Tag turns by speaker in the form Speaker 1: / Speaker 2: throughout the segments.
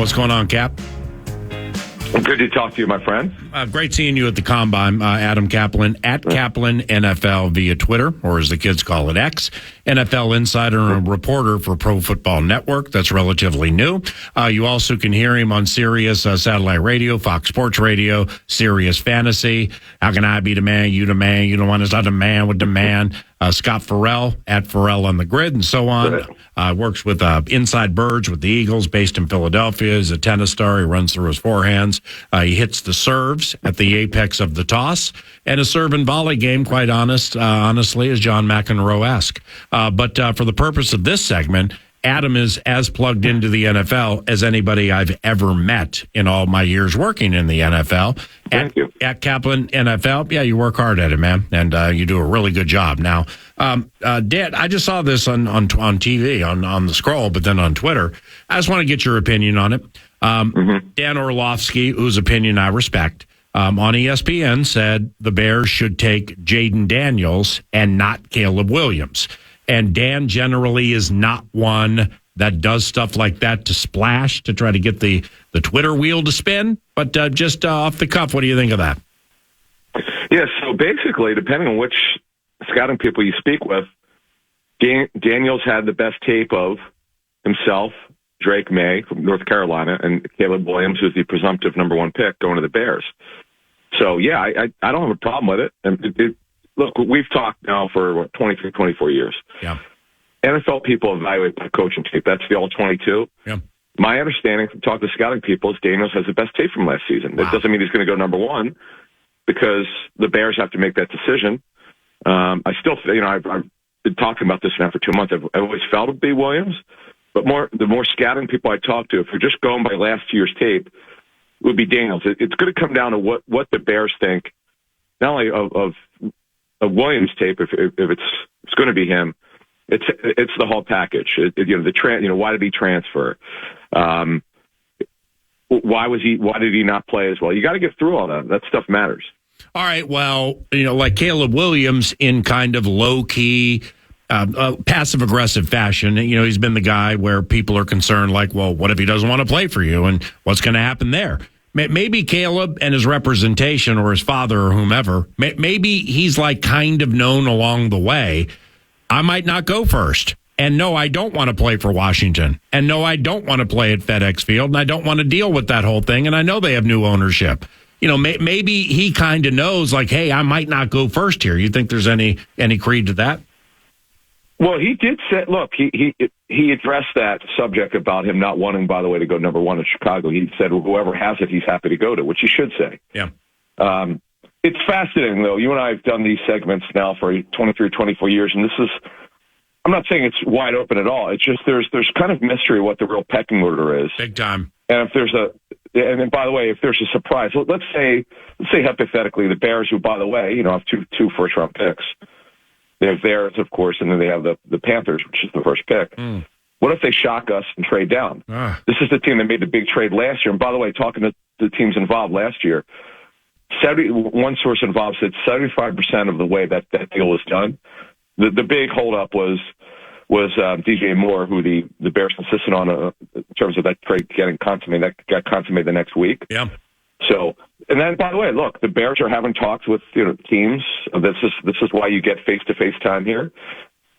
Speaker 1: What's going on, Cap?
Speaker 2: Good to talk to you, my friend.
Speaker 1: Great seeing you at the Combine, Adam Caplan, at Caplan NFL via Twitter, or as the kids call it, X. NFL insider and reporter for Pro Football Network. That's relatively new. You also can hear him on Sirius Satellite Radio, Fox Sports Radio, Sirius Fantasy. How can I be the man, you the man, you the one that's not the man with the man? Scott Farrell, at Farrell on the Grid, and so on. Works with Inside Birds with the Eagles, based in Philadelphia. He's a tennis star. He runs through his forehands. He hits the serves at the apex of the toss. And a serve and volley game, quite honestly, is John McEnroe-esque. But for the purpose of this segment, Adam is as plugged into the NFL as anybody I've ever met in all my years working in the NFL.
Speaker 2: Thank you.
Speaker 1: At Caplan NFL, yeah, you work hard at it, man, and you do a really good job. Now, Dan, I just saw this on TV, on the scroll, but then on Twitter. I just want to get your opinion on it. Dan Orlovsky, whose opinion I respect, on ESPN said the Bears should take Jaden Daniels and not Caleb Williams. And Dan generally is not one that does stuff like that to splash, to try to get the Twitter wheel to spin. But just off the cuff, what do you think of that?
Speaker 2: Yeah, so basically, depending on which scouting people you speak with, Daniels had the best tape of himself, Drake May from North Carolina, and Caleb Williams, who's the presumptive number one pick, going to the Bears. So, yeah, I don't have a problem with it. And look, we've talked now for 23, 24 years.
Speaker 1: Yeah.
Speaker 2: NFL people evaluate by coaching tape. That's the all 22.
Speaker 1: Yeah.
Speaker 2: My understanding from talking to scouting people is Daniels has the best tape from last season. That doesn't mean he's going to go number one, because the Bears have to make that decision. I still, I've been talking about this now for 2 months. I've always felt it would be Williams, but the more scouting people I talk to, if we're just going by last year's tape, it would be Daniels. It's going to come down to what the Bears think, not only of Williams' tape, if it's going to be him. It's the whole package. Why did he transfer? Why did he not play as well? You got to get through all that. That stuff matters.
Speaker 1: All right. Well, like Caleb Williams, in kind of low key, passive aggressive fashion. He's been the guy where people are concerned, like, well, what if he doesn't want to play for you, and what's going to happen there? Maybe Caleb and his representation, or his father, or whomever, maybe he's like kind of known along the way, I might not go first. And no, I don't want to play for Washington. And no, I don't want to play at FedEx Field. And I don't want to deal with that whole thing. And I know they have new ownership. Maybe he kind of knows, like, hey, I might not go first here. You think there's any creed to that?
Speaker 2: Well, he did say, look, he addressed that subject about him not wanting, by the way, to go number one in Chicago. He said, well, whoever has it, he's happy to go to, which he should say.
Speaker 1: Yeah.
Speaker 2: It's fascinating, though. You and I have done these segments now for 23, 24 years, and I'm not saying it's wide open at all. It's just there's kind of mystery what the real pecking order is.
Speaker 1: Big time.
Speaker 2: And and then, by the way, if there's a surprise, let's say hypothetically the Bears, who, by the way, have two first-round picks. They have theirs, of course, and then they have the Panthers, which is the first pick. What if they shock us and trade down? This is the team that made the big trade last year. And by the way, talking to the teams involved last year, one source involved said 75% of the way that deal was done. The big holdup was DJ Moore, who the Bears insisted on in terms of that trade getting consummated. That got consummated the next week.
Speaker 1: Yeah.
Speaker 2: So, and then, by the way, look, the Bears are having talks with teams. This is why you get face-to-face time here.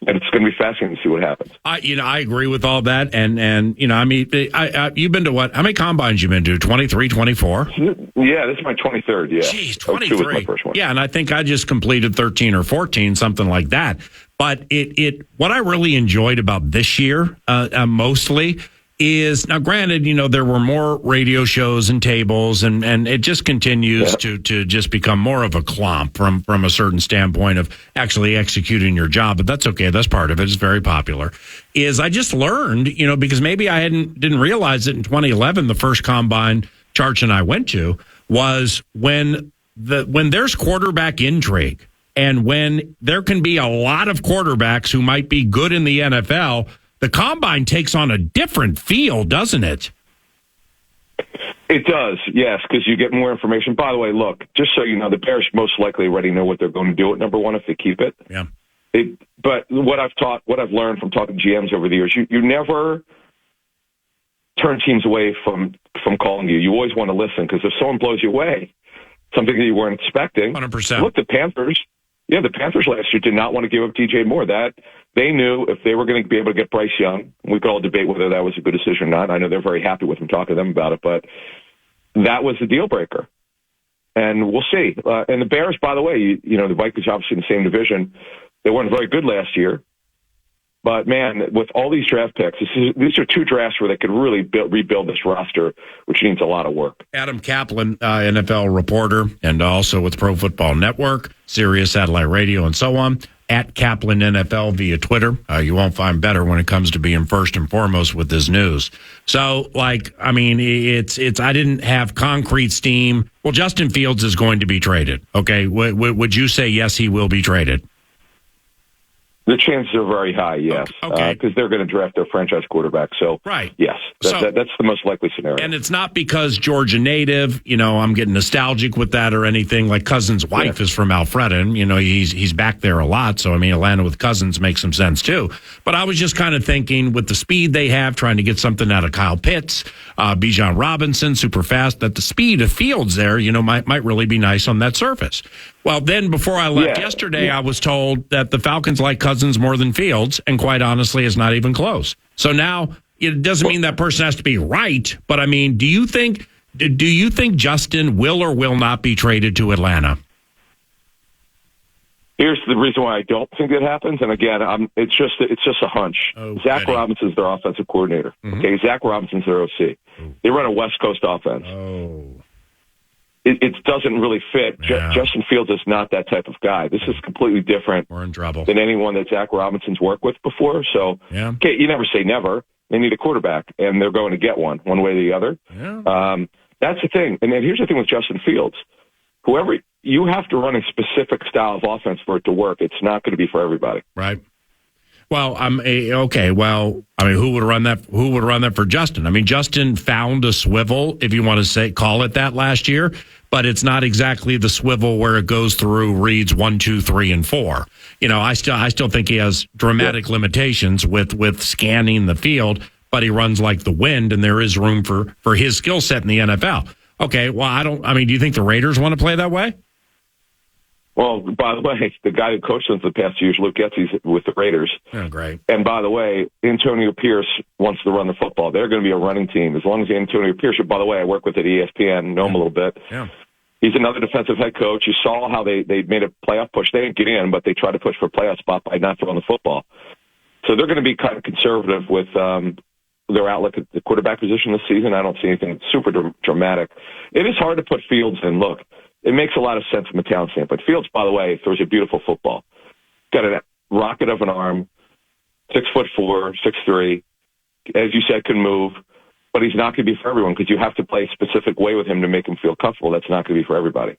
Speaker 2: And it's going to be fascinating to see what happens.
Speaker 1: I agree with all that. And you've been to what? How many combines you been to? 23, 24?
Speaker 2: Yeah, this is my 23rd, yeah.
Speaker 1: Jeez, 23.
Speaker 2: Was my first one.
Speaker 1: Yeah, and I think I just completed 13 or 14, something like that. But what I really enjoyed about this year, mostly, is, now granted, there were more radio shows and tables, and it just continues to just become more of a clomp from a certain standpoint of actually executing your job, but that's okay. That's part of it. It's very popular. Is I just learned, because maybe I didn't realize it in 2011, the first combine Charch and I went to, was when there's quarterback intrigue, and when there can be a lot of quarterbacks who might be good in the NFL, the combine takes on a different feel, doesn't it?
Speaker 2: It does, yes, because you get more information. By the way, look, just so you know, the Bears most likely already know what they're going to do at number one if they keep it.
Speaker 1: Yeah.
Speaker 2: But what I've learned from talking to GMs over the years, you never turn teams away from calling you. You always want to listen because if someone blows you away, something that you weren't expecting.
Speaker 1: 100%.
Speaker 2: Look, the Panthers last year did not want to give up DJ Moore. That they knew if they were going to be able to get Bryce Young, we could all debate whether that was a good decision or not. I know they're very happy with him, talking to them about it, but that was the deal breaker. And we'll see. And the Bears, by the way, the Vikings obviously in the same division. They weren't very good last year. But, man, with all these draft picks, these are two drafts where they could really rebuild this roster, which needs a lot of work.
Speaker 1: Adam Caplan, NFL reporter, and also with Pro Football Network, Sirius Satellite Radio, and so on. At Caplan NFL via Twitter. You won't find better when it comes to being first and foremost with this news. So, it's I didn't have concrete steam. Well, Justin Fields is going to be traded. Okay, would you say yes, he will be traded?
Speaker 2: The chances are very high, yes.
Speaker 1: Okay.
Speaker 2: Because they're going to draft their franchise quarterback. So,
Speaker 1: right.
Speaker 2: Yes, that's the most likely scenario.
Speaker 1: And it's not because Georgia native, I'm getting nostalgic with that or anything. Like Cousins' wife is from Alpharetta, and, he's back there a lot. So, Atlanta with Cousins makes some sense, too. But I was just kind of thinking with the speed they have, trying to get something out of Kyle Pitts, Bijan Robinson, super fast, that the speed of Fields there, might really be nice on that surface. Well, then before I left yesterday, I was told that the Falcons like Cousins more than Fields, and quite honestly, it's not even close. So now it doesn't mean that person has to be right, but do you think Justin will or will not be traded to Atlanta?
Speaker 2: Here's the reason why I don't think it happens, and again, it's just a hunch. Zach Robinson's their offensive coordinator. Mm-hmm. Okay, Zach Robinson's their OC. They run a West Coast offense. It doesn't really fit.
Speaker 1: Yeah.
Speaker 2: Justin Fields is not that type of guy. This is completely different
Speaker 1: We're in trouble.
Speaker 2: than anyone that Zach Robinson's worked with before. So, okay, you never say never. They need a quarterback, and they're going to get one way or the other.
Speaker 1: Yeah.
Speaker 2: That's the thing. And then here's the thing with Justin Fields. You have to run a specific style of offense for it to work. It's not going to be for everybody.
Speaker 1: Right. Well, okay. Well, who would run that? Who would run that for Justin? Justin found a swivel, if you want to call it that, last year, but it's not exactly the swivel where it goes through reads 1, 2, 3, and 4. I still think he has dramatic limitations with scanning the field, but he runs like the wind, and there is room for his skill set in the NFL. Okay. Well, do you think the Raiders want to play that way?
Speaker 2: Well, by the way, the guy who coached them for the past 2 years, Luke Getsy's with the Raiders.
Speaker 1: Oh, great.
Speaker 2: And by the way, Antonio Pierce wants to run the football. They're going to be a running team. As long as Antonio Pierce, by the way, I work with at ESPN, know him a little bit.
Speaker 1: Yeah.
Speaker 2: He's another defensive head coach. You saw how they made a playoff push. They didn't get in, but they tried to push for a playoff spot by not throwing the football. So they're going to be kind of conservative with their outlook at the quarterback position this season. I don't see anything super dramatic. It is hard to put Fields in. Look, it makes a lot of sense from a talent standpoint. Fields, by the way, throws a beautiful football. Got a rocket of an arm, 6'4", 6'3". As you said, can move, but he's not going to be for everyone because you have to play a specific way with him to make him feel comfortable. That's not going to be for everybody.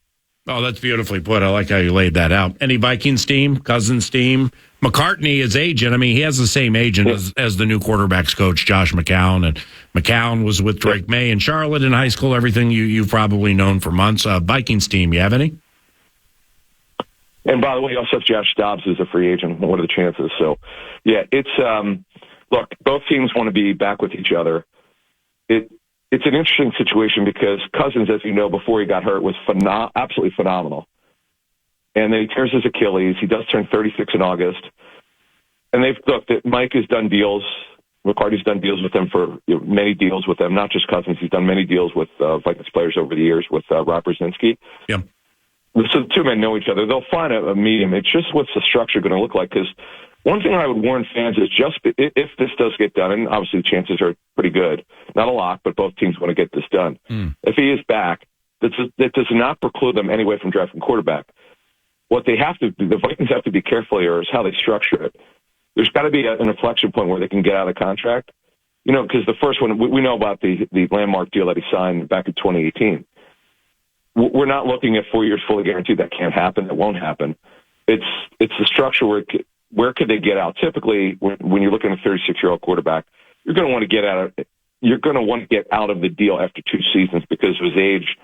Speaker 1: Oh, that's beautifully put. I like how you laid that out. Any Vikings team, Cousins team? McCartney is agent. He has the same agent as the new quarterbacks coach, Josh McCown. And McCown was with Drake May in Charlotte in high school, everything you've probably known for months. Vikings team, you have any?
Speaker 2: And by the way, also Josh Dobbs is a free agent. What are the chances? So, yeah, it's look, both teams want to be back with each other. It's an interesting situation because Cousins, as you know, before he got hurt, was absolutely phenomenal. And then he tears his Achilles. He does turn 36 in August. And they've looked at Mike has done deals. McCarty's done deals with them for many deals with them, not just Cousins. He's done many deals with Vikings players over the years with Rob Brzezinski.
Speaker 1: Yeah.
Speaker 2: So the two men know each other. They'll find a medium. It's just what's the structure going to look like? Because one thing I would warn fans is just if this does get done, and obviously the chances are pretty good, not a lot, but both teams want to get this done. If he is back, that does not preclude them anyway from drafting quarterback. What they have to do, the Vikings have to be careful here is how they structure it. There's got to be an inflection point where they can get out of the contract. Because the first one, we know about the landmark deal that he signed back in 2018. We're not looking at 4 years fully guaranteed. That can't happen. It won't happen. It's the structure where could they get out? Typically, when you're looking at a 36-year-old quarterback, you're going to want to get out of. You're going to want to get out of the deal after 2 seasons because of his age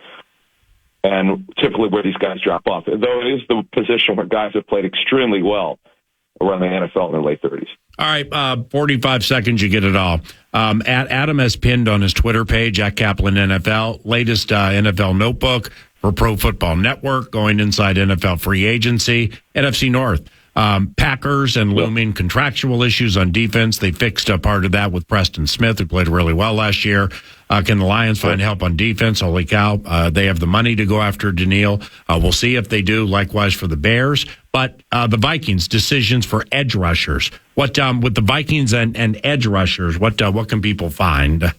Speaker 2: and typically where these guys drop off. Though it is the position where guys have played extremely well around the NFL in their late 30s.
Speaker 1: All right, 45 seconds, you get it all. Adam has pinned on his Twitter page, at Caplan NFL, latest NFL notebook for Pro Football Network, going inside NFL free agency, NFC North. Packers and looming contractual issues on defense. They fixed a part of that with Preston Smith, who played really well last year. Can the Lions find help on defense? Holy cow. They have the money to go after Daniil. We'll see if they do. Likewise for the Bears. But the Vikings, decisions for edge rushers. What with the Vikings and edge rushers, what can people find?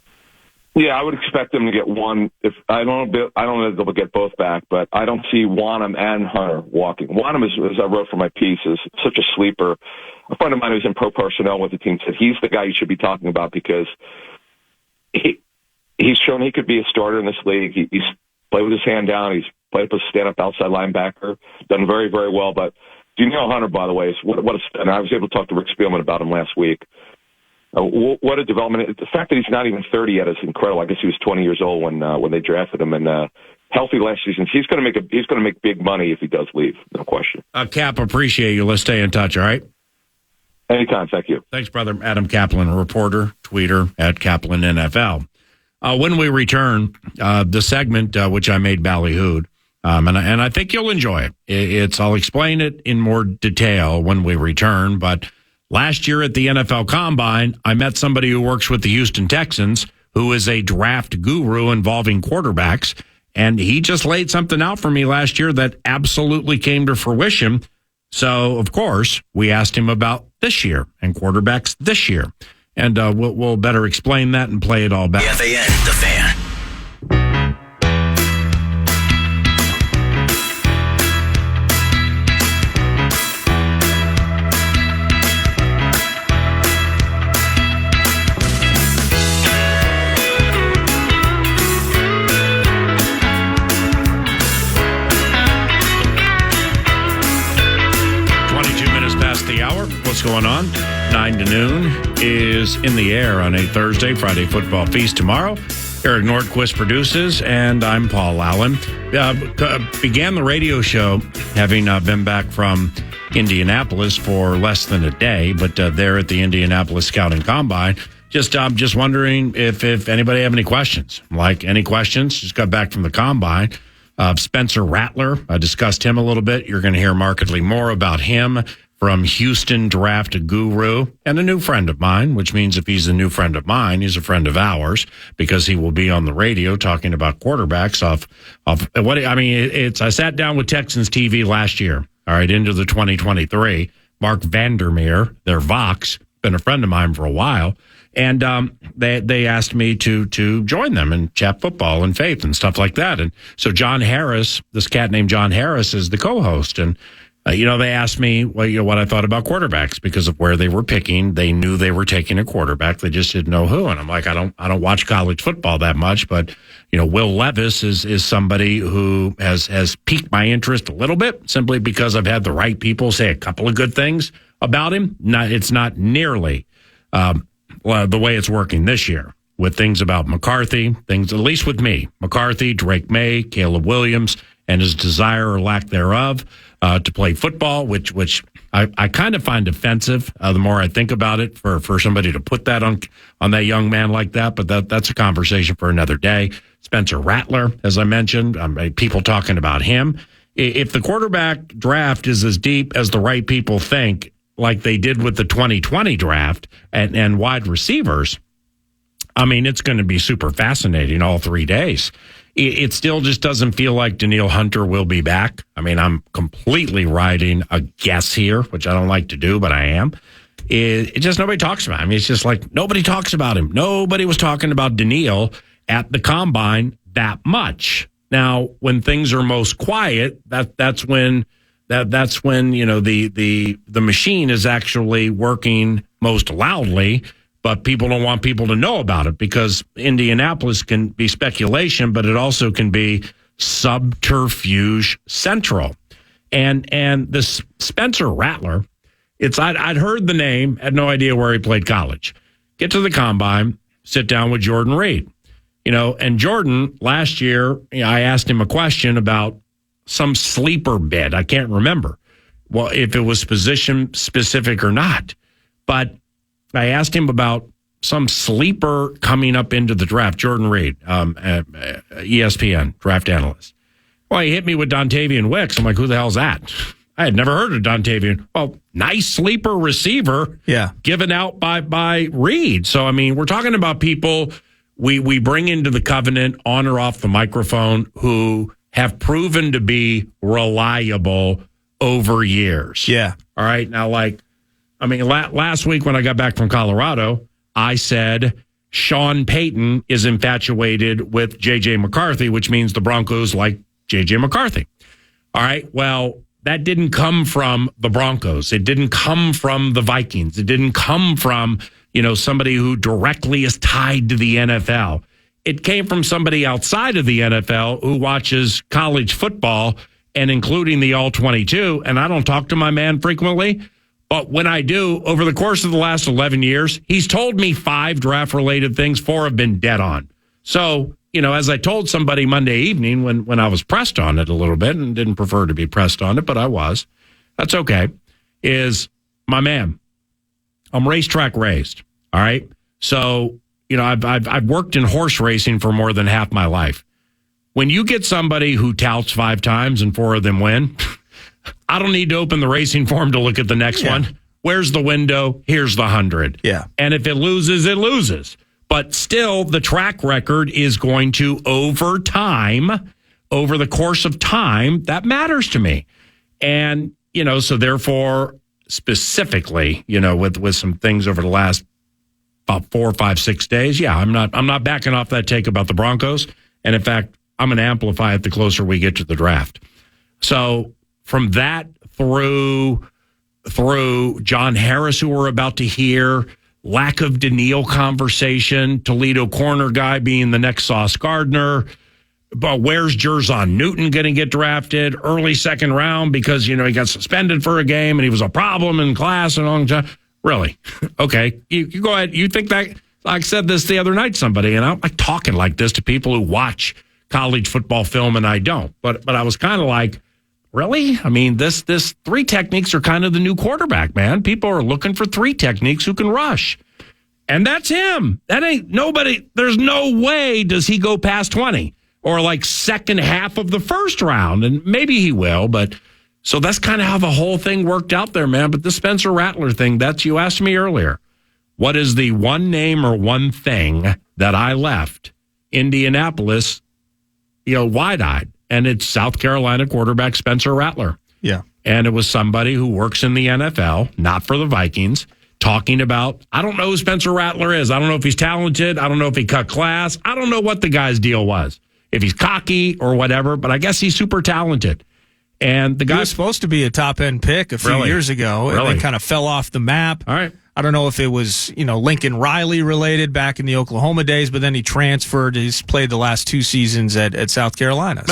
Speaker 2: Yeah, I would expect them to get one. If I don't know if they'll get both back, but I don't see Wanham and Hunter walking. Wanham, as I wrote for my piece, is such a sleeper. A friend of mine who's in pro personnel with the team said he's the guy you should be talking about because he's shown he could be a starter in this league. He's played with his hand down. He's played up a stand-up outside linebacker, done very, very well. But Daniil Hunter, by the way, is and I was able to talk to Rick Spielman about him last week. What a development! The fact that he's not even 30 yet is incredible. I guess he was 20 years old when they drafted him, and healthy last season. He's going to make big money if he does leave, no question.
Speaker 1: Cap, appreciate you. Let's stay in touch. All right.
Speaker 2: Anytime. Thank you.
Speaker 1: Thanks, brother. Adam Caplan, reporter, tweeter at Caplan NFL. When we return, the segment which I made ballyhooed, and I think you'll enjoy it. I'll explain it in more detail when we return, but. Last year at the NFL Combine, I met somebody who works with the Houston Texans, who is a draft guru involving quarterbacks, and he just laid something out for me last year that absolutely came to fruition. So, of course, we asked him about this year and quarterbacks this year, and we'll better explain that and play it all back.
Speaker 3: KFAN, The Fan.
Speaker 1: 22 minutes past the hour. What's going on? 9 to noon is in the air on a Thursday, Friday football feast tomorrow. Eric Nordquist produces, and I'm Paul Allen. Began the radio show having been back from Indianapolis for less than a day, but there at the Indianapolis Scouting Combine, just wondering if anybody have any questions. Like any questions, just got back from the Combine. Spencer Rattler, I discussed him a little bit. You're going to hear markedly more about him from Houston draft guru and a new friend of mine, which means if he's a new friend of mine, he's a friend of ours because he will be on the radio talking about quarterbacks I sat down with Texans TV last year, all right, into the 2023. Marc Vandermeer, their Vox, been a friend of mine for a while. And they asked me to join them and chat football and faith and stuff like that. And so John Harris, this cat named John Harris, is the co-host. And, they asked me what I thought about quarterbacks because of where they were picking. They knew they were taking a quarterback. They just didn't know who. And I'm like, I don't watch college football that much. But, Will Levis is somebody who has piqued my interest a little bit simply because I've had the right people say a couple of good things about him. It's not nearly the way it's working this year with things about McCarthy, things, at least with me, McCarthy, Drake May, Caleb Williams, and his desire or lack thereof to play football, which I kind of find offensive the more I think about it for somebody to put that on that young man like that. But that's a conversation for another day. Spencer Rattler, as I mentioned, people talking about him. If the quarterback draft is as deep as the right people think, like they did with the 2020 draft and wide receivers, it's going to be super fascinating all 3 days. It still just doesn't feel like Daniil Hunter will be back. I'm completely riding a guess here, which I don't like to do, but I am. It just nobody talks about him. It's just like nobody talks about him. Nobody was talking about Daniil at the Combine that much. Now, when things are most quiet, that's when the machine is actually working most loudly, but people don't want people to know about it because Indianapolis can be speculation, but it also can be subterfuge central. And this Spencer Rattler, I'd heard the name, had no idea where he played college. Get to the Combine, sit down with Jordan Reed, and Jordan last year, I asked him a question about some sleeper bid. I can't remember if it was position specific or not, but I asked him about some sleeper coming up into the draft, Jordan Reed, ESPN draft analyst. Well, he hit me with Dontavian Wicks. I'm like, who the hell's that? I had never heard of Dontavian. Well, nice sleeper receiver given out by Reed. So, I mean, we're talking about people we bring into the covenant on or off the microphone who have proven to be reliable over years.
Speaker 3: Yeah.
Speaker 1: All right. Now, last week when I got back from Colorado, I said Sean Payton is infatuated with J.J. McCarthy, which means the Broncos like J.J. McCarthy. All right. Well, that didn't come from the Broncos. It didn't come from the Vikings. It didn't come from, somebody who directly is tied to the NFL. It came from somebody outside of the NFL who watches college football and including the All-22. And I don't talk to my man frequently, but when I do, over the course of the last 11 years, he's told me 5 draft-related things. 4 have been dead on. So, as I told somebody Monday evening when I was pressed on it a little bit and didn't prefer to be pressed on it, but I was, that's okay, is my man, I'm racetrack raised, all right? So, I've worked in horse racing for more than half my life. When you get somebody who touts 5 times and 4 of them win, I don't need to open the racing form to look at the next one. Where's the window? Here's the 100.
Speaker 3: Yeah.
Speaker 1: And if it loses, it loses. But still, the track record is going to, over the course of time, that matters to me. And, so therefore, specifically, with some things over the last about 4, 5, 6 days, I'm not backing off that take about the Broncos. And in fact, I'm going to amplify it the closer we get to the draft. So from that through John Harris, who we're about to hear, lack of Daniil conversation, Toledo corner guy being the next Sauce Gardner. But where's Jerzon Newton going to get drafted? Early second round because, he got suspended for a game and he was a problem in class and all that. Really? Okay. You go ahead. You think that, I said this the other night to somebody, and I'm like talking like this to people who watch college football film and I don't. But I was kind of like, really? I mean, this 3 techniques are kind of the new quarterback, man. People are looking for 3 techniques who can rush. And that's him. That ain't nobody. There's no way does he go past 20 or like second half of the first round. And maybe he will, but so that's kind of how the whole thing worked out there, man. But the Spencer Rattler thing, you asked me earlier. What is the one name or one thing that I left Indianapolis, wide-eyed? And it's South Carolina quarterback Spencer Rattler.
Speaker 3: Yeah.
Speaker 1: And it was somebody who works in the NFL, not for the Vikings, talking about, I don't know who Spencer Rattler is. I don't know if he's talented. I don't know if he cut class. I don't know what the guy's deal was, if he's cocky or whatever, but I guess he's super talented. And the guy
Speaker 3: was supposed to be a top-end pick a few years ago, and then kind of fell off the map.
Speaker 1: All right.
Speaker 3: I don't know if it was, Lincoln Riley related back in the Oklahoma days, but then he transferred. He's played the last 2 seasons at South Carolina.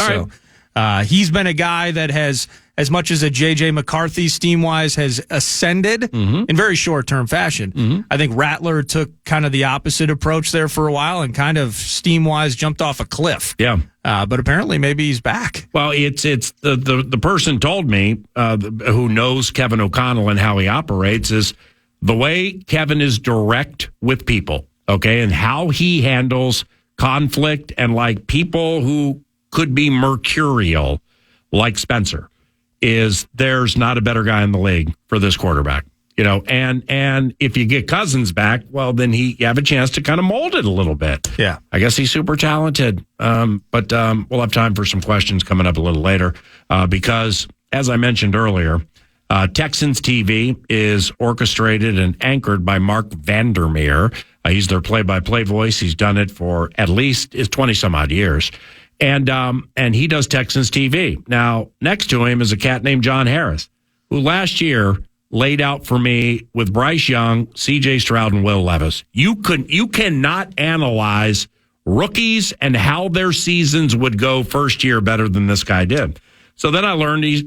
Speaker 3: He's been a guy that has, as much as a J.J. McCarthy steam-wise has ascended in very short-term fashion. I think Rattler took kind of the opposite approach there for a while and kind of steam-wise jumped off a cliff.
Speaker 1: Yeah.
Speaker 3: But apparently maybe he's back.
Speaker 1: Well, it's the person told me who knows Kevin O'Connell and how he operates is the way Kevin is direct with people, okay, and how he handles conflict and like people who could be mercurial like Spencer is there's not a better guy in the league for this quarterback, and if you get Cousins back, well, then you have a chance to kind of mold it a little bit.
Speaker 3: Yeah.
Speaker 1: I guess he's super talented. But we'll have time for some questions coming up a little later because, as I mentioned earlier, Texans TV is orchestrated and anchored by Marc Vandermeer. He's their play-by-play voice. He's done it for at least 20-some-odd years. And he does Texans TV. Now, next to him is a cat named John Harris, who last year laid out for me with Bryce Young, C.J. Stroud, and Will Levis. You cannot analyze rookies and how their seasons would go first year better than this guy did. So then I learned he's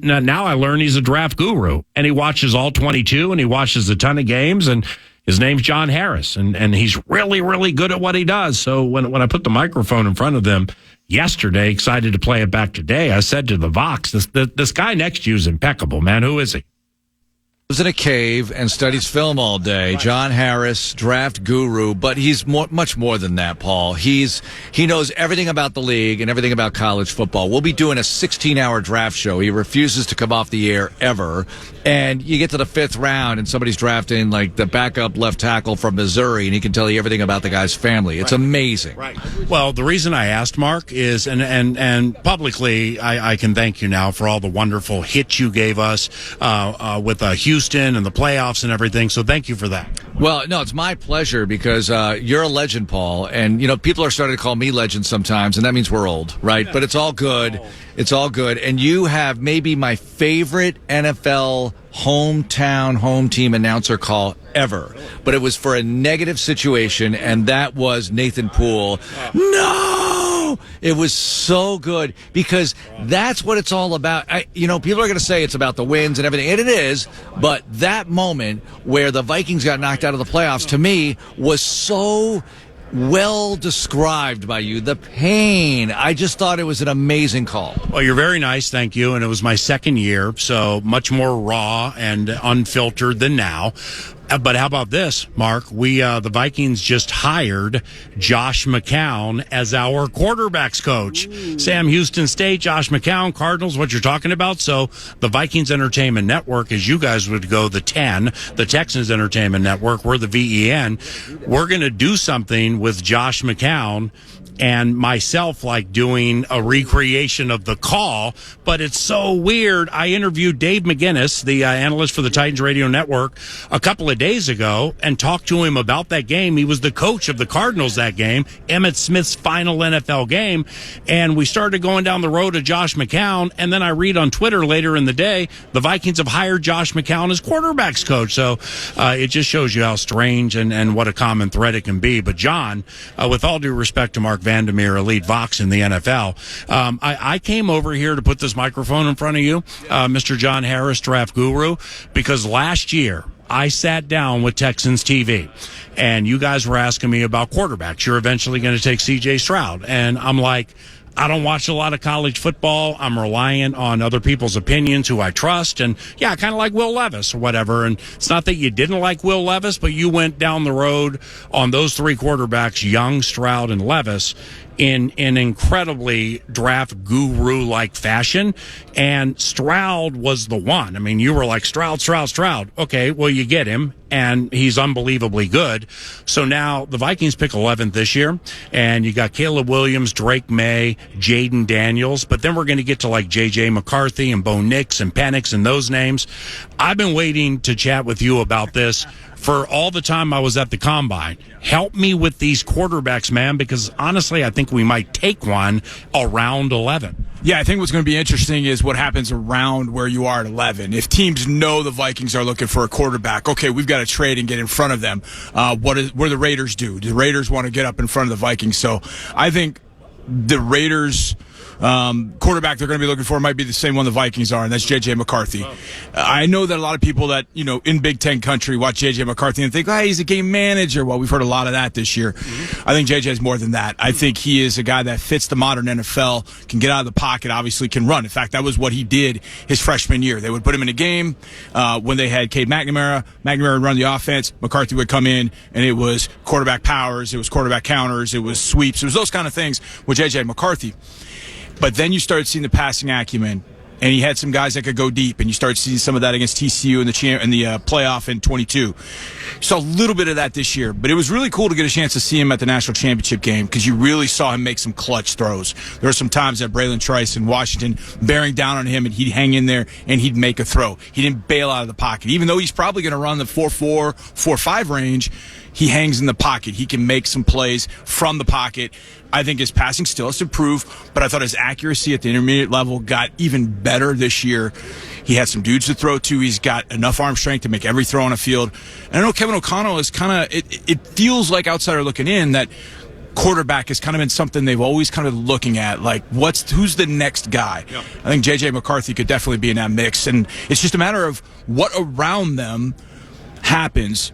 Speaker 1: a draft guru, and he watches all 22, and he watches a ton of games, and his name's John Harris, and he's really, really good at what he does. So when I put the microphone in front of them yesterday, excited to play it back today, I said to the Vox, this guy next to you is impeccable, man. Who is he?
Speaker 4: lives in a cave and studies film all day. John Harris, draft guru, but he's much more than that, Paul. He knows everything about the league and everything about college football. We'll be doing a 16-hour draft show. He refuses to come off the air ever. And you get to the 5th round and somebody's drafting like the backup left tackle from Missouri, and he can tell you everything about the guy's family. It's amazing.
Speaker 1: Right. Well, the reason I asked Mark is, and publicly, I can thank you now for all the wonderful hits you gave us with Houston and the playoffs and everything. So thank you for that.
Speaker 4: Well, no, it's my pleasure because you're a legend, Paul. And, people are starting to call me legend sometimes, and that means we're old, right? But it's all good. It's all good. And you have maybe my favorite NFL home team announcer call ever. But it was for a negative situation, and that was Nathan Poole. No! It was so good because that's what it's all about. People are going to say it's about the wins and everything, and it is, but that moment where the Vikings got knocked out of the playoffs, to me, was so well described by you. The pain. I just thought it was an amazing call.
Speaker 1: Well, you're very nice. Thank you. And it was my second year, so much more raw and unfiltered than now. But how about this, Mark? The Vikings just hired Josh McCown as our quarterbacks coach. Sam Houston State, Josh McCown, Cardinals, what you're talking about. So the Vikings Entertainment Network, as you guys would go, the 10, the Texans Entertainment Network, we're the VEN. We're going to do something with Josh McCown and myself, like doing a recreation of the call, but it's so weird. I interviewed Dave McGinnis, the analyst for the Titans Radio Network, a couple of days ago and talked to him about that game. He was the coach of the Cardinals that game, Emmitt Smith's final NFL game, and we started going down the road of Josh McCown, and then I read on Twitter later in the day, the Vikings have hired Josh McCown as quarterbacks coach, so it just shows you how strange and what a common thread it can be. But John, with all due respect to Marc Vandermeer, Elite Vox in the NFL. I came over here to put this microphone in front of you, Mr. John Harris, draft guru, because last year I sat down with Texans TV, and you guys were asking me about quarterbacks. You're eventually going to take C.J. Stroud. And I'm like, I don't watch a lot of college football. I'm reliant on other people's opinions who I trust. And, yeah, kind of like Will Levis or whatever. And it's not that you didn't like Will Levis, but you went down the road on those three quarterbacks, Young, Stroud, and Levis, in an incredibly draft guru-like fashion. And Stroud was the one. I mean, you were like, Stroud. Okay, well, you get him, and he's unbelievably good. So now the Vikings pick 11th this year, and you got Caleb Williams, Drake May, Jaden Daniels, but then we're going to get to like J.J. McCarthy and Bo Nix and Penix and those names. I've been waiting to chat with you about this for all the time I was at the Combine. Help me with these quarterbacks, man, because honestly, I think we might take one around 11.
Speaker 5: Yeah, I think what's going to be interesting is what happens around where you are at 11. If teams know the Vikings are looking for a quarterback, okay, we've got to trade and get in front of them. What do the Raiders do? The Raiders want to get up in front of the Vikings. So I think the Raiders quarterback they're going to be looking for might be the same one the Vikings are, and that's J.J. McCarthy. I know that a lot of people that, in Big Ten country watch J.J. McCarthy and think, he's a game manager. Well, we've heard a lot of that this year. Mm-hmm. I think J.J. is more than that. I think he is a guy that fits the modern NFL, can get out of the pocket, obviously can run. In fact, that was what he did his freshman year. They would put him in a game when they had Cade McNamara. McNamara would run the offense. McCarthy would come in, and it was quarterback powers. It was quarterback counters. It was sweeps. It was those kind of things with J.J. McCarthy. But then you started seeing the passing acumen, and he had some guys that could go deep, and you started seeing some of that against TCU in the playoff in 22. Saw a little bit of that this year, but it was really cool to get a chance to see him at the national championship game because you really saw him make some clutch throws. There were some times that Braylon Trice in Washington bearing down on him, and he'd hang in there and he'd make a throw. He didn't bail out of the pocket. Even though he's probably going to run the 4.4, 4.5 range, he hangs in the pocket. He can make some plays from the pocket. I think his passing still has to improve, but I thought his accuracy at the intermediate level got even better this year. He had some dudes to throw to. He's got enough arm strength to make every throw on a field. And I know Kevin O'Connell is kind of, it feels like outsider looking in that quarterback has kind of been something they've always kind of looking at, like who's the next guy. Yep. I think J.J. McCarthy could definitely be in that mix, and it's just a matter of what around them happens.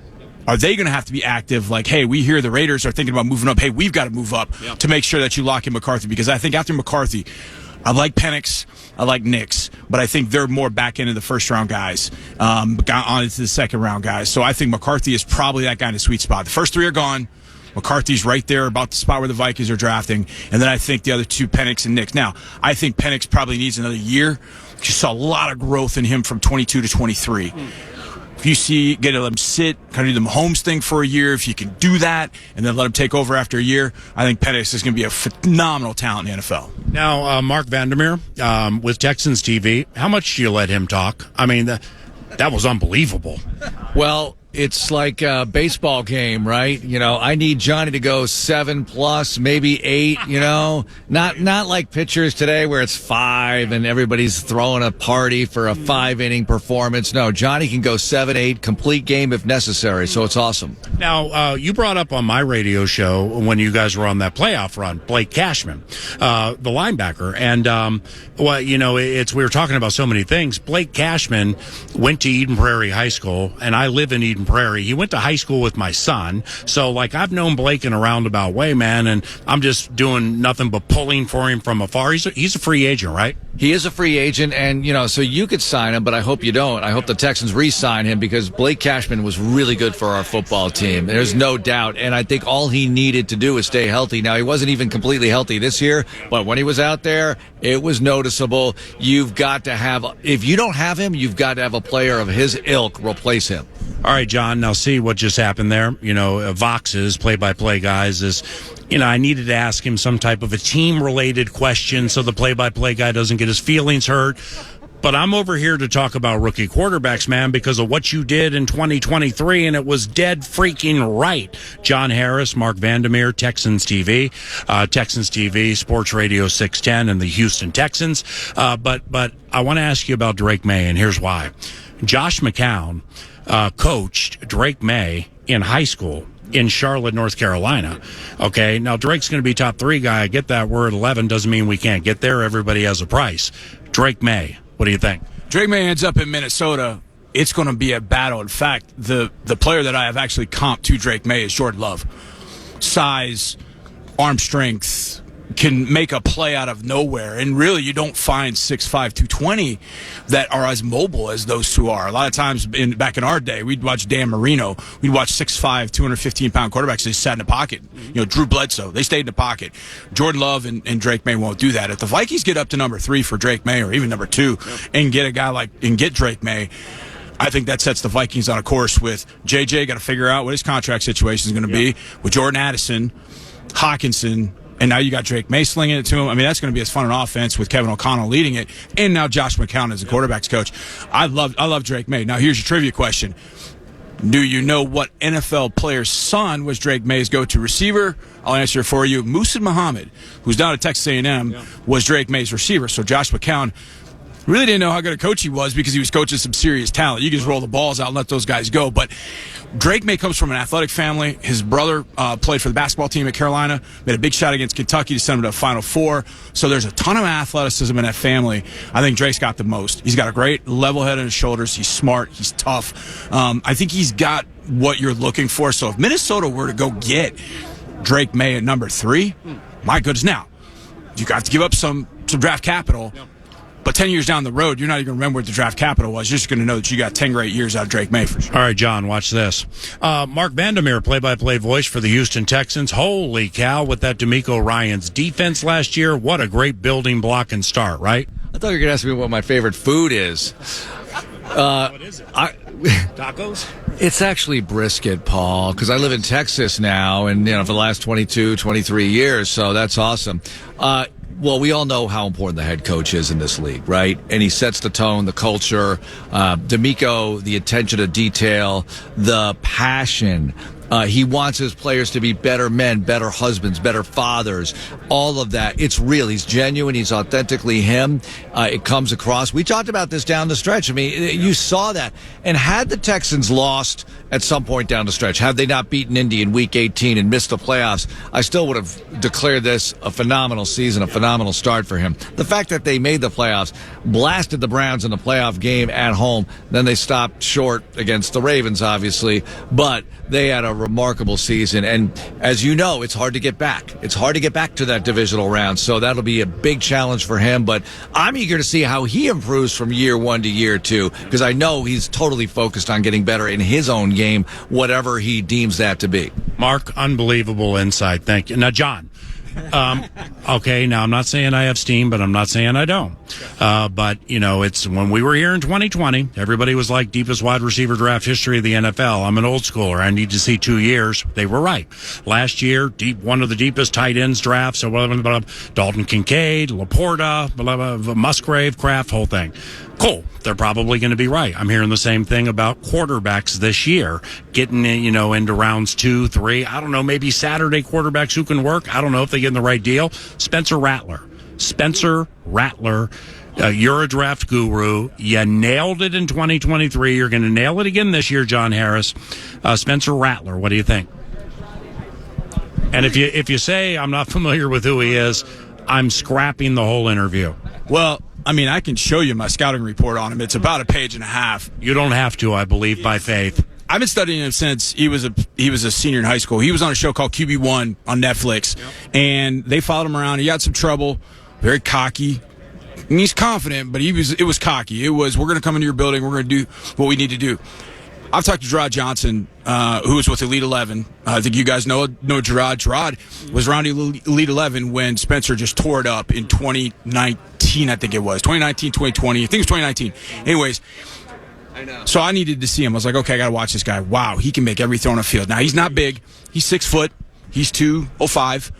Speaker 5: Are they going to have to be active? Like, hey, we hear the Raiders are thinking about moving up. Hey, we've got to move up to make sure that you lock in McCarthy. Because I think after McCarthy, I like Penix. I like Nix, but I think they're more back into the first-round guys, got on into the second-round guys. So I think McCarthy is probably that guy in the sweet spot. The first three are gone. McCarthy's right there about the spot where the Vikings are drafting. And then I think the other two, Penix and Nix. Now, I think Penix probably needs another year. You saw a lot of growth in him from 22 to 23. If you get to let him sit, kind of do the Mahomes thing for a year, if you can do that, and then let him take over after a year, I think Penix is going to be a phenomenal talent in the NFL.
Speaker 1: Now, Marc Vandermeer, with Texans TV, how much do you let him talk? I mean, that was unbelievable.
Speaker 4: Well, it's like a baseball game, right? I need Johnny to go 7+, maybe 8, not like pitchers today where it's 5 and everybody's throwing a party for a 5-inning performance. No, Johnny can go 7, 8, complete game if necessary. So it's awesome.
Speaker 1: Now, you brought up on my radio show when you guys were on that playoff run, Blake Cashman, the linebacker. And, we were talking about so many things. Blake Cashman went to Eden Prairie High School, and I live in Eden Prairie. He went to high school with my son. So, I've known Blake in a roundabout way, man, and I'm just doing nothing but pulling for him from afar. He's a free agent, right?
Speaker 4: He is a free agent, and, so you could sign him, but I hope you don't. I hope the Texans re-sign him because Blake Cashman was really good for our football team. There's no doubt, and I think all he needed to do was stay healthy. Now, he wasn't even completely healthy this year, but when he was out there, it was noticeable. You've got to have, if you don't have him, you've got to have a player of his ilk replace him.
Speaker 1: All right, John, now see what just happened there. Vox's play-by-play guys is, I needed to ask him some type of a team-related question so the play-by-play guy doesn't get his feelings hurt. But I'm over here to talk about rookie quarterbacks, man, because of what you did in 2023, and it was dead freaking right. John Harris, Marc Vandermeer, Texans TV, Sports Radio 610, and the Houston Texans. But I want to ask you about Drake May, and here's why. Josh McCown coached Drake May in high school in Charlotte, North Carolina. Okay, now Drake's going to be top 3 guy. I get that. We're at 11. Doesn't mean we can't get there. Everybody has a price. Drake May, what do you think?
Speaker 5: Drake May ends up in Minnesota. It's going to be a battle. In fact, the player that I have actually comped to Drake May is Jordan Love. Size, arm strength, can make a play out of nowhere. And really, you don't find 6'5", 220 that are as mobile as those two are. A lot of times, back in our day, we'd watch Dan Marino. We'd watch 6'5", 215-pound quarterbacks. They sat in the pocket. Drew Bledsoe. They stayed in the pocket. Jordan Love and Drake May won't do that. If the Vikings get up to number 3 for Drake May, or even number 2, and get a guy get Drake May, I think that sets the Vikings on a course with JJ. Got to figure out what his contract situation is going to be with Jordan Addison, Hawkinson. And now you got Drake May slinging it to him. I mean, that's going to be as fun an offense with Kevin O'Connell leading it. And now Josh McCown as the quarterback's coach. I love Drake May. Now, here's your trivia question. Do you know what NFL player's son was Drake May's go-to receiver? I'll answer it for you. Musa Muhammad, who's down at Texas A&M, was Drake May's receiver. So Josh McCown really didn't know how good a coach he was because he was coaching some serious talent. You can just roll the balls out and let those guys go. But Drake May comes from an athletic family. His brother played for the basketball team at Carolina, made a big shot against Kentucky to send him to the Final Four. So there's a ton of athleticism in that family. I think Drake's got the most. He's got a great level head on his shoulders. He's smart. He's tough. I think he's got what you're looking for. So if Minnesota were to go get Drake May at number 3, my goodness. Now, you got to give up some draft capital. But 10 years down the road, you're not even going to remember what the draft capital was. You're just going to know that you got 10 great years out of Drake May for sure.
Speaker 1: All right, John, watch this. Marc Vandermeer, play-by-play voice for the Houston Texans. Holy cow, with that DeMeco Ryans defense last year, what a great building block and start, right?
Speaker 4: I thought you were going to ask me what my favorite food is.
Speaker 1: What is it? Tacos?
Speaker 4: It's actually brisket, Paul, because I live in Texas now, and for the last 22, 23 years, so that's awesome. Well, we all know how important the head coach is in this league, right? And he sets the tone, the culture. DeMeco, the attention to detail, the passion. He wants his players to be better men, better husbands, better fathers, all of that. It's real. He's genuine. He's authentically him. It comes across. We talked about this down the stretch. I mean, you saw that. And had the Texans lost at some point down the stretch, had they not beaten Indy in Week 18 and missed the playoffs, I still would have declared this a phenomenal season, a phenomenal start for him. The fact that they made the playoffs, blasted the Browns in the playoff game at home, then they stopped short against the Ravens, obviously, but they had a remarkable season. And as you know, it's hard to get back. It's hard to get back to that divisional round. So that'll be a big challenge for him. But I'm eager to see how he improves from year one to year two, because I know he's totally focused on getting better in his own game, whatever he deems that to be.
Speaker 1: Mark, unbelievable insight. Thank you. Now, John. Okay, now I'm not saying I have steam, but I'm not saying I don't. But, it's when we were here in 2020, everybody was like, deepest wide receiver draft history of the NFL. I'm an old schooler. I need to see 2 years. They were right. Last year, one of the deepest tight ends drafts. So, Dalton Kincaid, Laporta, Musgrave, Kraft, whole thing. Cool. They're probably going to be right. I'm hearing the same thing about quarterbacks this year, getting into rounds 2, 3. I don't know, maybe Saturday quarterbacks who can work. I don't know if they get in the right deal. Spencer Rattler, you're a draft guru. You nailed it in 2023. You're going to nail it again this year, John Harris. Spencer Rattler, what do you think? And if you say I'm not familiar with who he is, I'm scrapping the whole interview.
Speaker 5: Well, I can show you my scouting report on him. It's about a page and a half.
Speaker 1: You don't have to, I believe, by faith.
Speaker 5: I've been studying him since he was a senior in high school. He was on a show called QB1 on Netflix, and they followed him around. He had some trouble, very cocky. And he's confident, but it was cocky. It was, we're going to come into your building, we're going to do what we need to do. I've talked to Gerard Johnson, who was with Elite 11. I think you guys know Gerard. Gerard was around Elite 11 when Spencer just tore it up in 2019, I think it was. 2019, 2020. I think it was 2019. Anyways, I know. So I needed to see him. I was like, okay, I got to watch this guy. Wow, he can make every throw on the field. Now, he's not big. He's 6 foot. He's 205.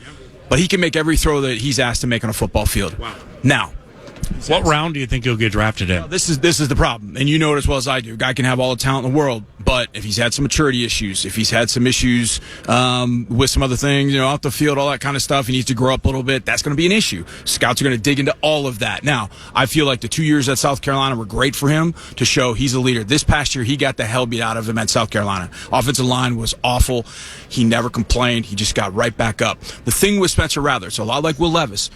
Speaker 5: But he can make every throw that he's asked to make on a football field. Wow. Now,
Speaker 1: what round do you think he'll get drafted in?
Speaker 5: Well, this is the problem, and you know it as well as I do. A guy can have all the talent in the world, but if he's had some maturity issues, if he's had some issues with some other things, off the field, all that kind of stuff, he needs to grow up a little bit. That's going to be an issue. Scouts are going to dig into all of that. Now, I feel like the 2 years at South Carolina were great for him to show he's a leader. This past year, he got the hell beat out of him at South Carolina. Offensive line was awful. He never complained. He just got right back up. The thing with Spencer Rattler, it's a lot like Will Levis.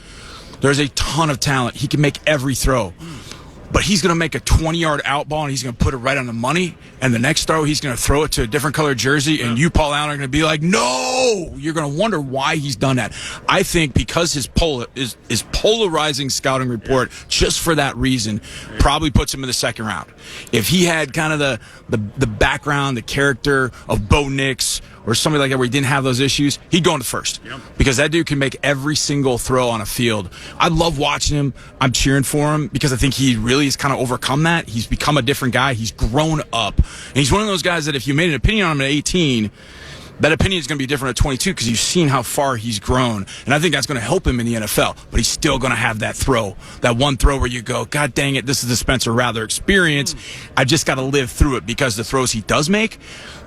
Speaker 5: There's a ton of talent. He can make every throw. But he's going to make a 20-yard out ball, and he's going to put it right on the money. And the next throw, he's going to throw it to a different colored jersey, and you, Paul Allen, are going to be like, no! You're going to wonder why he's done that. I think because his polarizing scouting report, just for that reason, probably puts him in the second round. If he had kind of the background, the character of Bo Nix or somebody like that where he didn't have those issues, he'd go into first. Yep. Because that dude can make every single throw on a field. I love watching him. I'm cheering for him because I think he really has kind of overcome that. He's become a different guy. He's grown up. And he's one of those guys that if you made an opinion on him at 18, that opinion is going to be different at 22 because you've seen how far he's grown. And I think that's going to help him in the NFL. But he's still going to have that throw, that one throw where you go, God dang it, this is the Spencer Rattler experience. I've just got to live through it because the throws he does make,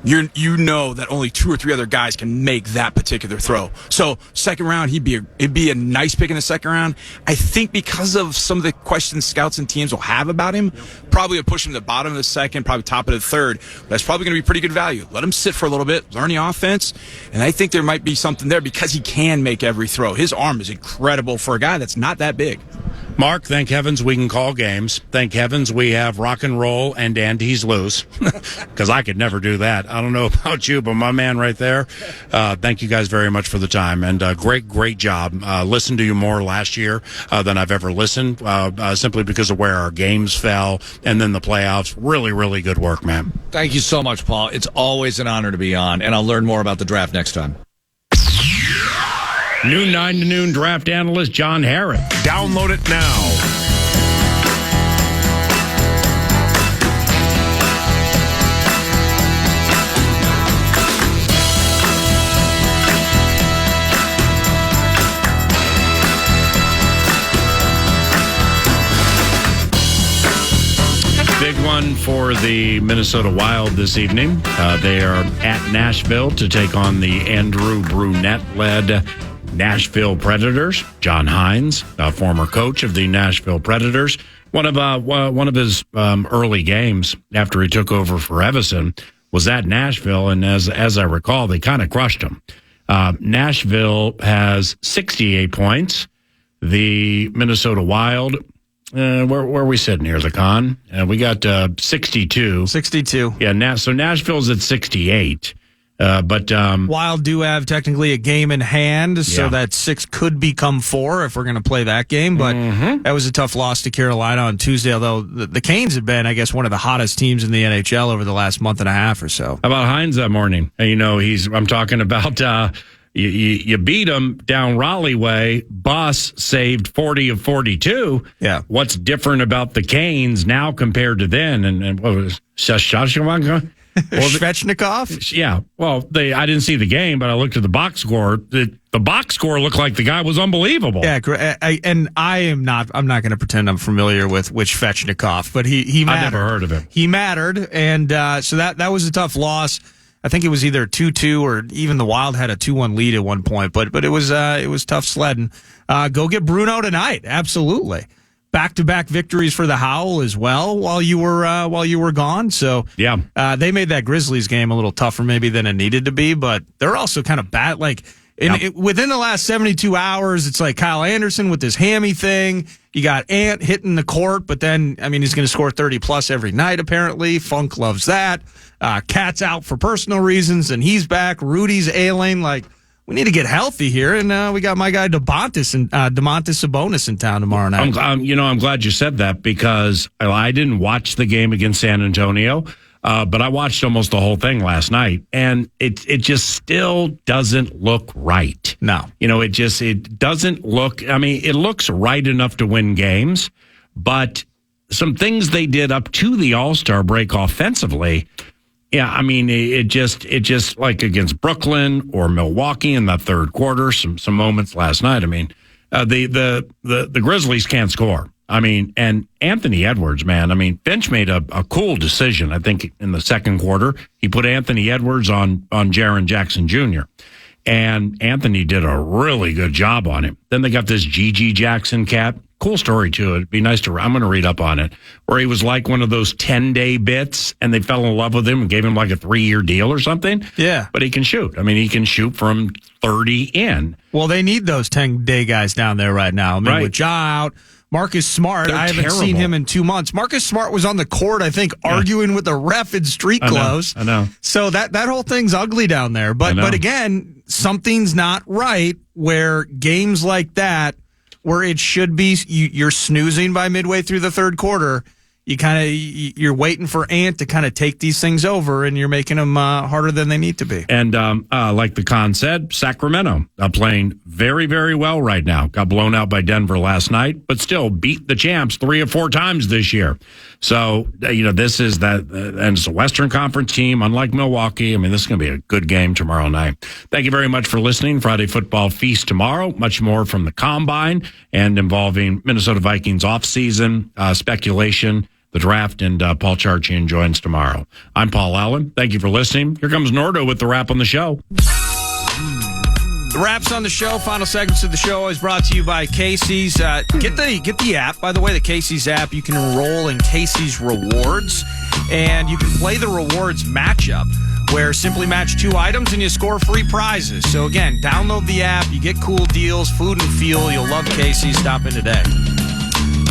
Speaker 5: you know that only 2 or 3 other guys can make that particular throw. So second round, it'd be a nice pick in the second round. I think because of some of the questions scouts and teams will have about him, probably would push him to the bottom of the second, probably top of the third. That's probably going to be pretty good value. Let him sit for a little bit, learn the offense, and I think there might be something there because he can make every throw. His arm is incredible for a guy that's not that big.
Speaker 1: Mark, thank heavens we can call games. Thank heavens we have rock and roll and He's Loose, because I could never do that. I don't know about you, but my man right there, thank you guys very much for the time, and great job. Listened to you more last year than I've ever listened, simply because of where our games fell, and then the playoffs. Really good work, man.
Speaker 4: Thank you so much, Paul. It's always an honor to be on, and I'll learn more about the draft next time.
Speaker 1: Noon 9 to noon draft analyst John Harris.
Speaker 6: Download it now.
Speaker 1: Big one for the Minnesota Wild this evening. They are at Nashville to take on the Andrew Brunette-led Nashville Predators. John Hines, former coach of the Nashville Predators, one of his early games after he took over for Evison was at Nashville, and as I recall, they kind of crushed him. Nashville has 68 points. The Minnesota Wild, where are we sitting here, Lacan? We got 62.
Speaker 3: 62.
Speaker 1: Yeah, so Nashville's at 68. But
Speaker 3: Wild do have technically a game in hand, so that 6 could become 4 if we're going to play that game. But that was a tough loss to Carolina on Tuesday, although the Canes have been, I guess, one of the hottest teams in the NHL over the last month and a half or so.
Speaker 1: How about Hines that morning? You know, I'm talking about you beat him down Raleigh way. Bus saved 40 of 42.
Speaker 3: Yeah.
Speaker 1: What's different about the Canes now compared to then? And what was Shashwanka?
Speaker 3: Svechnikov?
Speaker 1: Yeah. Well, I didn't see the game, but I looked at the box score. The box score looked like the guy was unbelievable.
Speaker 3: Yeah, I'm not going to pretend I'm familiar with Svechnikov, but he mattered.
Speaker 1: I've never heard of him.
Speaker 3: He mattered, and so that was a tough loss. I think it was either 2-2 or even the Wild had a 2-1 lead at one point, but it was tough sledding. Go get Bruno tonight. Absolutely. Back-to-back victories for the Howl as well while you were gone. So
Speaker 1: yeah,
Speaker 3: they made that Grizzlies game a little tougher maybe than it needed to be, but they're also kind of bad. Like within the last 72 hours, it's like Kyle Anderson with this hammy thing. You got Ant hitting the court, but then he's going to score 30 plus every night. Apparently, Funk loves that. Cat's out for personal reasons, and he's back. Rudy's ailing. Like, we need to get healthy here, and we got my guy Domantas Sabonis in town tomorrow night.
Speaker 1: I'm glad you said that because I didn't watch the game against San Antonio, but I watched almost the whole thing last night, and it just still doesn't look right.
Speaker 3: No,
Speaker 1: it doesn't look. It looks right enough to win games, but some things they did up to the All-Star break offensively. Yeah, it just like against Brooklyn or Milwaukee in that third quarter, some moments last night. The Grizzlies can't score. And Anthony Edwards, man. Finch made a cool decision. I think in the second quarter he put Anthony Edwards on Jaren Jackson Jr. and Anthony did a really good job on him. Then they got this GG Jackson cat. Cool story too. It'd be nice I'm going to read up on it, where he was like one of those 10-day bits, and they fell in love with him and gave him like a 3-year deal or something.
Speaker 3: Yeah,
Speaker 1: but he can shoot. He can shoot from 30 in.
Speaker 3: Well, they need those 10-day guys down there right now. With Ja out, Marcus Smart. I haven't seen him in 2 months. Marcus Smart was on the court, I think, arguing with the ref in street clothes.
Speaker 1: I know.
Speaker 3: So that whole thing's ugly down there. But again, something's not right where games like that, where it should be you're snoozing by midway through the third quarter, you're waiting for Ant to kind of take these things over, and you're making them harder than they need to be.
Speaker 1: And like the Con said, Sacramento playing very, very well right now. Got blown out by Denver last night, but still beat the champs 3 or 4 times this year. So, this is that, and it's a Western Conference team, unlike Milwaukee. This is going to be a good game tomorrow night. Thank you very much for listening. Friday Football Feast tomorrow. Much more from the Combine and involving Minnesota Vikings offseason speculation, the draft, and Paul Charchian joins tomorrow. I'm Paul Allen. Thank you for listening. Here comes Nordo with the wrap on the show.
Speaker 3: The wraps on the show, final segments of the show, is brought to you by Casey's. Get the app. By the way, the Casey's app, you can enroll in Casey's Rewards, and you can play the rewards matchup, where simply match 2 items and you score free prizes. So again, download the app. You get cool deals, food and fuel. You'll love Casey's. Stop in today.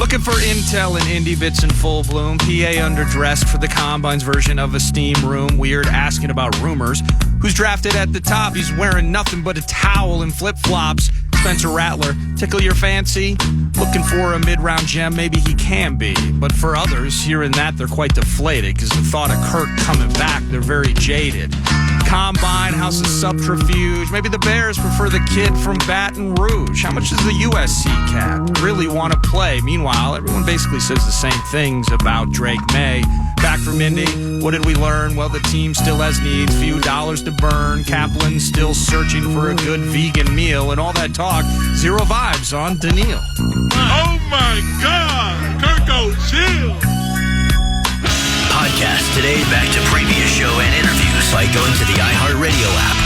Speaker 3: Looking for intel and Indy bits in full bloom. PA underdressed for the Combine's version of a steam room. Weird asking about rumors. Who's drafted at the top? He's wearing nothing but a towel and flip-flops. Spencer Rattler, tickle your fancy? Looking for a mid-round gem? Maybe he can be. But for others, hearing that, they're quite deflated because the thought of Kirk coming back, they're very jaded. Combine, House of Subterfuge. Maybe the Bears prefer the kid from Baton Rouge. How much does the USC cat really want to play? Meanwhile, everyone basically says the same things about Drake May. Back from Indy, what did we learn? Well, the team still has needs, few dollars to burn. Caplan still searching for a good vegan meal, and all that talk, zero vibes on Daniil.
Speaker 6: Oh my God, Kirko, chill.
Speaker 7: Podcast today, back to previous show and interviews by going to the iHeartRadio app